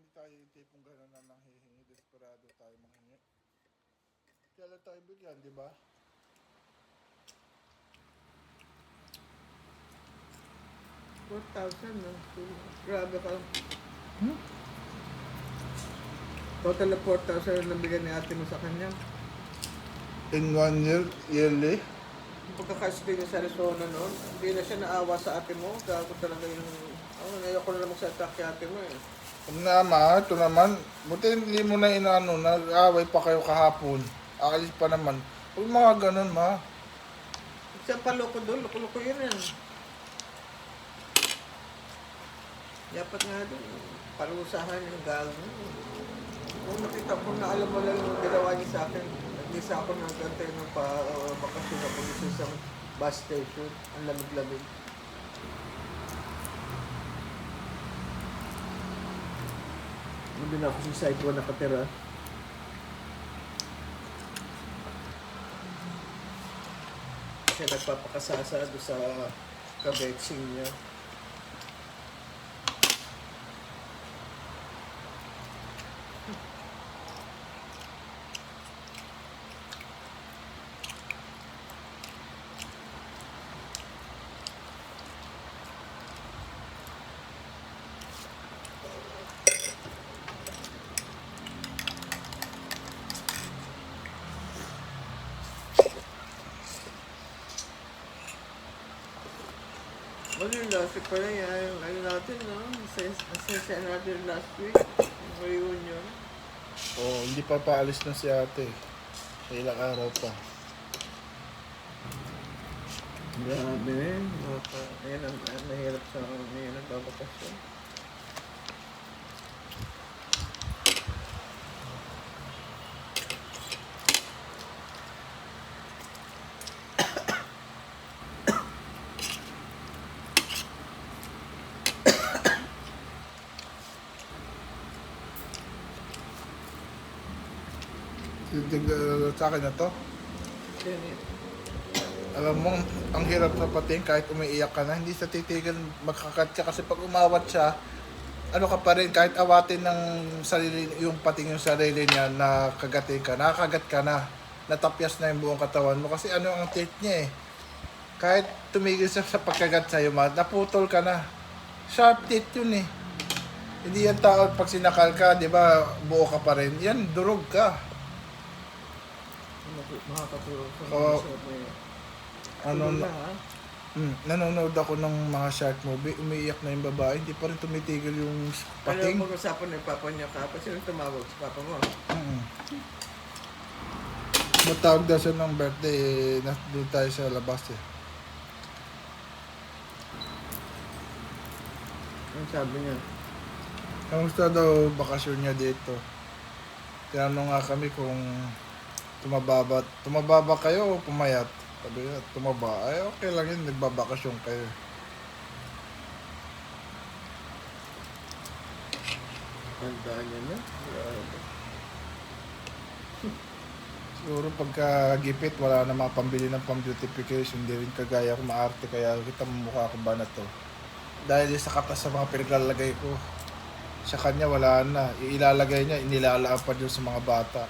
hindi tayo yung tipong gano'n na nanghihingi, desperado tayo manghingi. Kaya lang tayo bigyan, di ba? $4,000 no? Grabe ka. Hmm? Total na $4,000 ang nabigyan ni ate mo sa kanya. In 1 year, yearly? Yung pagkaka-stay niya sa Arizona noon, hindi na siya naawa sa ate mo. Gago talaga yung... Ngayon ko na lang magsatak kay ate mo eh. Huwag na ma, ito naman. Buti hindi mo na inaano, nag-away pa kayo kahapon. Aalis pa naman. Huwag mga ganun ma. Siya pa loko doon, loko-loko yun yan. Dapat nga doon, parusahan yung gago. Kung nakita ko na alam mo lang yung ginawa niya sa akin, at least ako nagantay ng bakasyon ako dito sa bus station. Ang lamig-lamig. Hindi na ako sa site 1 nakatira. Kasi nagpapakasasa doon sa kabetsing niya. Ano yung last week pala yan? Ano natin, no? Nasensya natin last week. Yung reunion. Oo, hindi pa paalis na si ate. Sa ilang araw pa. Grabe. Ayan ang mahirap sa ngayon nagbabakasyon. Sa akin na to. Alam mo, ang hirap na pating kahit umiiyak ka na, hindi sa titigil magkakat ka kasi pag umawat siya, ano ka pa rin, kahit awatin ng sarili, yung pating yung sarili niya na kagatin ka, nakakagat ka na, natapyas na yung buong katawan mo kasi ano ang teeth niya eh. Kahit tumigil siya sa pagkagat sa'yo, naputol ka na. Sharp teeth yun eh. Hindi yan tao pag sinakal ka, di ba, buo ka pa rin. Yan, durog ka. Makakatulong sa Oo. mga Ano na, na, ha? nanonood ako ng mga shark movie, umiiyak na yung babae, hindi pa rin tumitigil yung Alam pating. mo mag-usapan ng papa niya ka, pa sino tumawag sa papa mo? Matawag daw siya ng birthday, doon tayo sa labas eh. Ang sabi niya? Kamusta daw bakasyon niya dito? Tinanong nga kami kung tumababa kayo o pumayat. Sabi niya, tumaba. Ay, okay lang yun, nagbabakasyon kayo. Tandaan niya na? Grabe. Siguro pagka gipit, wala na mga pambili ng pang-beautification. Hindi rin kagaya ko maarte, kaya kita mo mukha ko ba na to. Dahil sa katas sa mga pinaglalagay ko. Sa kanya wala na. Ilalagay niya, inilalaan pa dun sa mga bata.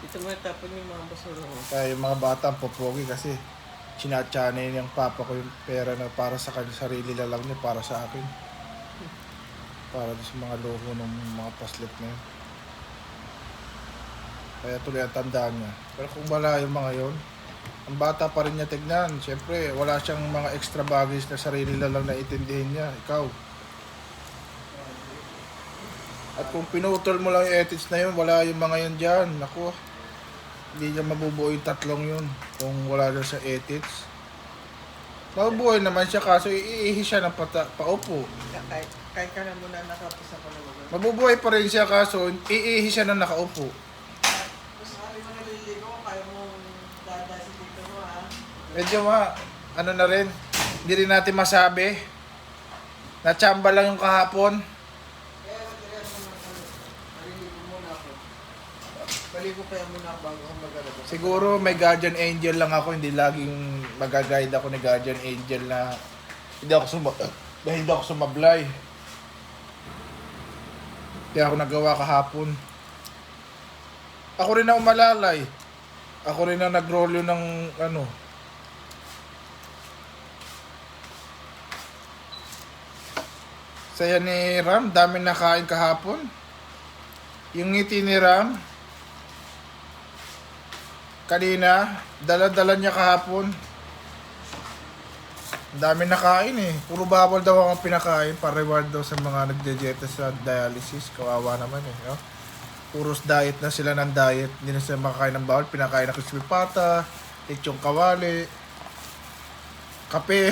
Dito mo tapon yung mga basura mo. Kaya yung mga bata ang popogi kasi sinatsanay niyang papa ko yung pera na para sa kanya, sarili na lang niya, para sa akin. Para sa mga logo ng mga paslit na yun. Kaya tuloy ang tandaan niya. Pero kung wala yung mga yon, ang bata pa rin niya tignan. Siyempre, wala siyang mga extra baggies na sarili na lang na itindihin niya. Ikaw. At kung pinutol mo lang yung ethics na yun, wala yung mga yun dyan. Naku, hindi niya mabubuo yung tatlong yun kung wala na sa ethics. Mabubuhay naman siya kaso iihi siya ng paupo. Kahit ka na muna nakapasa pa na mag- Mabubuhay pa rin siya kaso iihi siya ng nakaupo. Mas sabi mo naliligo, kaya mong dadasin dito mo ha. Medyo ano na rin, hindi rin natin masabi. Nachamba lang yung kahapon. Kaya mag-react naman kami. Naliligo muna ako. Maligo kaya muna ako bago ako mag-alabas. Siguro may guardian angel lang ako, hindi laging mag-guide ako ni guardian angel na hindi ako sumablay. Kaya ako nagawa kahapon. Ako rin na umalalay. Ako rin na nagrolyo ng ano. Saya ni Ram, dami nakain kahapon. Yung ngiti ni Ram, kanina, dala-dala niya kahapon. Dami nakain eh. Puro bawal daw ang pinakain para reward daw sa mga nagdedieta sa dialysis. Kawawa naman eh. No? Puros diet na sila ng diet. Hindi na sila makakain ng bawal. Pinakain na crispy pata, lechong kawali, kape.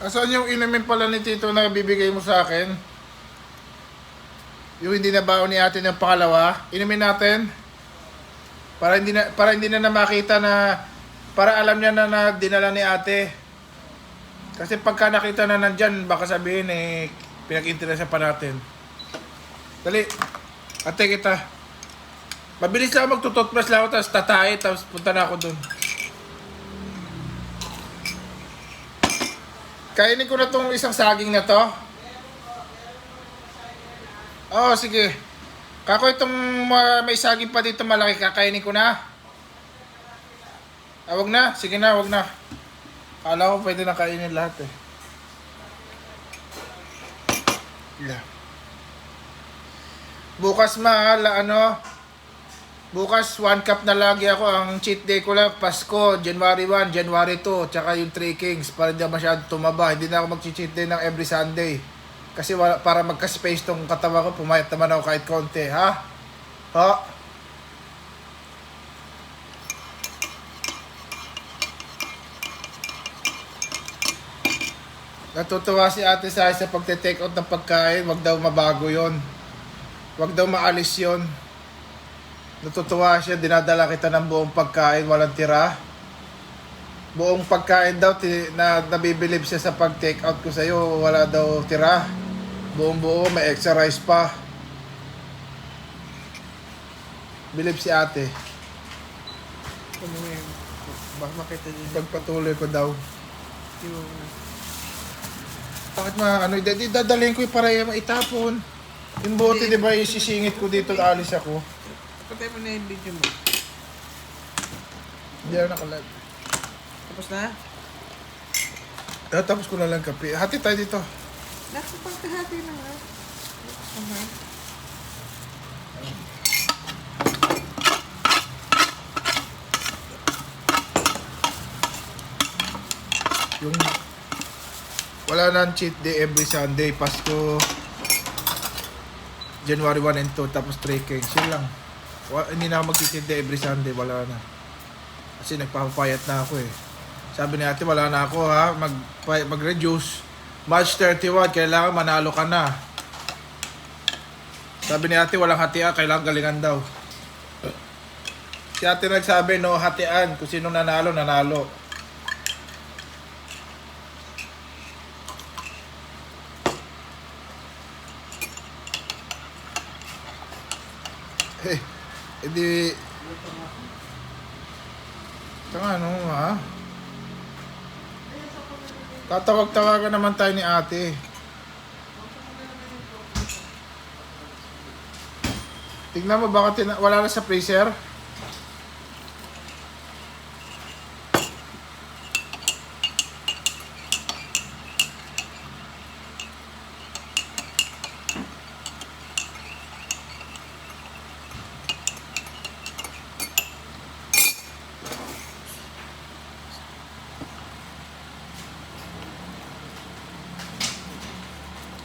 Asan yung inumin pala ni Tito na bibigay mo sa akin? Yung hindi na baon ni ate ng pangalawa, inumin natin. Para hindi na makita na, para alam niya na dinala ni ate. Kasi pagka nakita na nandyan, baka sabihin eh, pinag-interesa pa natin. Dali, ate kita. Mabilis lang magtututbrush lang ako, tapos tatae, tapos punta na ako dun. Kainin ko na tong isang saging na to. Oo, sige. Kako itong may saging pa dito malaki, kakainin ko na. Ah, wag na. Sige na, wag na. Kala ko pwede na kainin lahat eh. Yeah. Bukas bukas 1 cup na lagi ako. Ang cheat day ko lang, Pasko, January 1, January 2, tsaka yung 3 Kings para hindi masyado tumaba. Hindi na ako mag-cheat day ng every Sunday. Kasi para magka-space tong katawan ko, pumayat naman ako kahit konti, ha? Ha? Natutuwa si Ate Sai sa pagte-take out ng pagkain, wag daw mabago yon. Wag daw maalis yon. Natutuwa siya, dinadala kita ng buong pagkain, walang tira. Buong pagkain daw na nabibilib siya sa pag-take out ko sa'yo, wala daw tira. Buong buo, may extra rice pa. Bilib si ate. Ano yun? Baka makita niyo Pagpatuloy ko daw. yung... Bakit dadalhin ko yung para itapon. Yung bote, di ba, isisingit ko dito, alis ako. Patay mo na yung video mo. Hindi na nakalag. Tapos na? Tapos ko na lang kape. Hati tayo dito. Nasa pagkahati na nga. Okay. Yung wala nang cheat day every Sunday. Pasko, January 1 and 2, tapos 3 Kings. Yun lang. Hindi na ako mag-cheat day every Sunday. Wala na. Kasi nagpapayat na ako eh. Sabi ni ate, wala na ako ha. Mag-reduce. March 31, kailangan manalo ka na. Sabi ni ate, walang hatian. Kailangan galingan daw. Si ate nagsabi, no hatian. Kung sino nanalo, nanalo. Edi tanga ha? Tatawag-tawagan naman tayo ni ate. Tignan mo baka wala na sa freezer.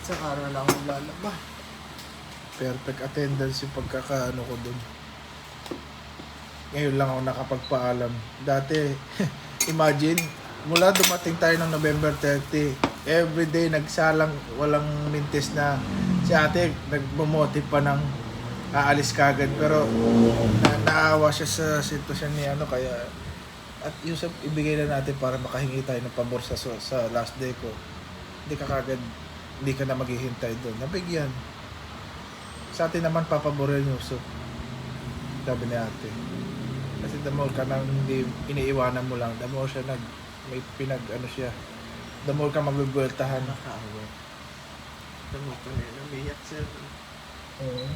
Isang araw lang akong lalaba. Perfect attendance yung pagkakaano ko dun. Ngayon lang ako nakapagpaalam. Dati, imagine, mula dumating tayo ng November 30, everyday nagsalang, walang mintis na. Si ate, nagbumotive pa ng aalis kagad. Pero, naawa siya sa sitwasyon ni kaya, at Yusuf, ibigay na natin para makahingi tayo ng pabor sa last day ko. Hindi ka na maghihintay doon. Nabigyan. Sa atin naman papaborin Yusuf. Sabi ni ate. Kasi the more ka nang hindi iniiwanan mo lang, the more siya may siya. The more ka magbubueltahan. Nakaawa. Tama pa na yun. Nabiyak siya. Oo.